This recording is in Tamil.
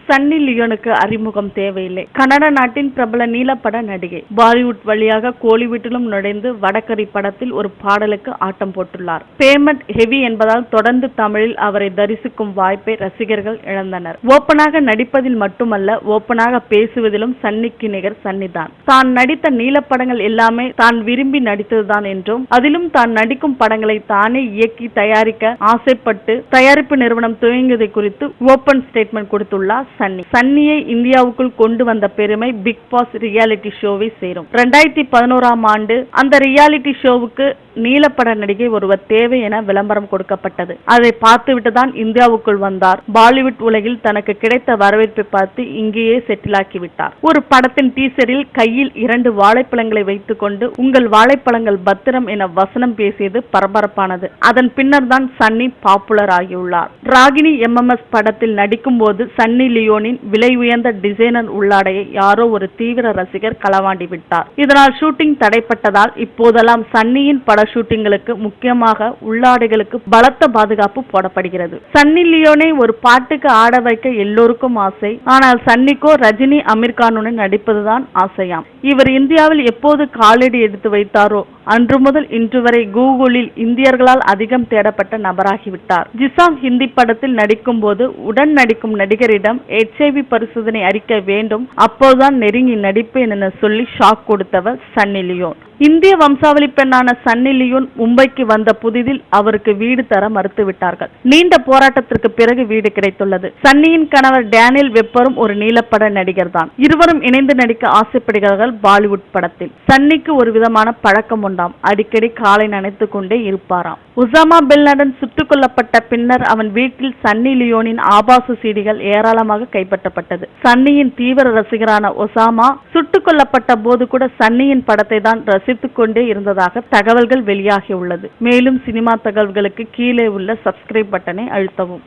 சன்னி லியோனுக்கு அறிமுகம் தேவையில்லை. கனடா நாட்டின் பிரபல நீலப்பட நடிகை. பாலிவுட் வழியாக கோலிவுட்டிலும் நுழைந்து வடகரி படத்தில் ஒரு பாடலுக்கு ஆட்டம் போட்டுள்ளார். பேமெண்ட் ஹெவி என்பதால் தொடர்ந்து தமிழில் அவரை தரிசிக்கும் வாய்ப்பை ரசிகர்கள் இழந்தனர். ஓப்பனாக நடிப்பதில் மட்டுமல்ல, ஓப்பனாக பேசுவதிலும் சன்னிக்கு நிகர் சன்னிதான். தான் நடித்த நீலப்படங்கள் எல்லாமே தான் விரும்பி நடித்ததுதான் என்றும், அதிலும் தான் நடிக்கும் படங்களை தானே இயக்கி தயாரிக்க ஆசைப்பட்டு தயாரிப்பு நிறுவனம் துவங்கியதை குறித்து ஓபன் ஸ்டேட்மெண்ட் கொடுத்துள்ளார் சன்னி. சன்னியை இந்தியாவுக்குள் கொண்டு வந்த பெருமை பிக் பாஸ் ரியாலிட்டி ஷோவை சேரும். 2011ஆம் ஆண்டு அந்த ரியாலிட்டி ஷோவுக்கு நீலப்பட நடிகை ஒருவர் தேவை என விளம்பரம் கொடுக்கப்பட்டது. அதை பார்த்துவிட்டுதான் இந்தியாவுக்குள் வந்தார். பாலிவுட் உலகில் தனக்கு கிடைத்த வரவேற்பை பார்த்து இங்கேயே செட்டில் ஆக்கிவிட்டார். ஒரு படத்தின் டீசரில் கையில் 2 வாழைப்பழங்களை வைத்துக் கொண்டு உங்கள் வாழைப்பழங்கள் பத்திரம் என வசனம் பேசியது பரபரப்பானது. அதன் பின்னர் தான் சன்னி பாப்புலர் ஆகியுள்ளார். ராகினி MMS படத்தில் நடிக்கும் போது சன்னி லியோனின் விலை உயர்ந்த டிசைனர் உள்ளாடையை யாரோ ஒரு தீவிர ரசிகர் களவாண்டி விட்டார். இதனால் ஷூட்டிங் தடைப்பட்டதால் இப்போதெல்லாம் சன்னியின் பட ஷூட்டிங்களுக்கு முக்கியமாக உள்ளாடைகளுக்கு பலத்த பாதுகாப்பு போடப்படுகிறது. சன்னி லியோனை ஒரு பாட்டுக்கு ஆட வைக்க எல்லோருக்கும் ஆசை. ஆனால் சன்னிக்கோ ரஜினி அமீர்கானுடன் நடிப்பதுதான் ஆசையாம். இவர் இந்தியாவில் எப்போது காலடி எடுத்து வைத்தாரோ அன்று முதல் இன்று வரை கூகுளில் இந்தியர்களால் அதிகம் தேடப்பட்ட நபராகிவிட்டார். ஜிசாங் ஹிந்தி படத்தில் நடிக்கும் போது உடன் நடிக்கும் நடிகரிடம் HIV பரிசோதனை அறிக்க வேண்டும், அப்போதுதான் நெருங்கி நடிப்பேன் என சொல்லி ஷாக் கொடுத்தவர் சன்னி லியோன். இந்திய வம்சாவளி பெண்ணான சன்னி லியோன் மும்பைக்கு வந்த புதிதில் அவருக்கு வீடு தர மறுத்துவிட்டார்கள். நீண்ட போராட்டத்திற்கு பிறகு வீடு கிடைத்துள்ளது. சன்னியின் கணவர் டேனியல் வெப்பரும் ஒரு நீலப்பட நடிகர் தான். இருவரும் இணைந்து நடிக்க ஆசைப்படுகிறார்கள் பாலிவுட் படத்தில். சன்னிக்கு ஒரு விதமான பழக்கம் உண்டாம். அடிக்கடி காலை நனைத்துக் கொண்டே இருப்பாராம். ஒசாமா பின் லாடன் சுட்டுக் கொல்லப்பட்ட பின்னர் அவன் வீட்டில் சன்னி லியோனின் ஆபாச சீடிகள் ஏராளமாக கைப்பற்றப்பட்டது. சன்னியின் தீவிர ரசிகரான ஒசாமா சுட்டுக் கொல்லப்பட்ட போது கூட சன்னியின் படத்தை தான் ரசித்துக் கொண்டே இருந்ததாக தகவல்கள் வெளியாகியுள்ளது. மேலும் சினிமா தகவல்களுக்கு கீழே உள்ள சப்ஸ்கிரைப் பட்டனை அழுத்தவும்.